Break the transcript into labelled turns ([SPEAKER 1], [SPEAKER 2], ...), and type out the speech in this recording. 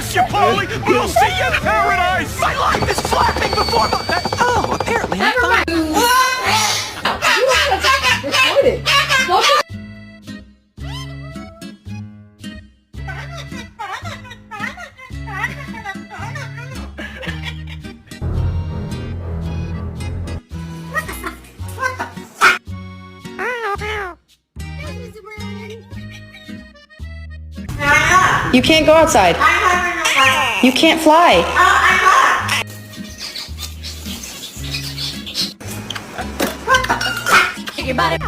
[SPEAKER 1] miss you, Polly, but I'll see you in paradise! My life is flapping before my... Oh, apparently I'm fine.
[SPEAKER 2] Record it. You can't go outside. You can't fly.
[SPEAKER 3] Your body.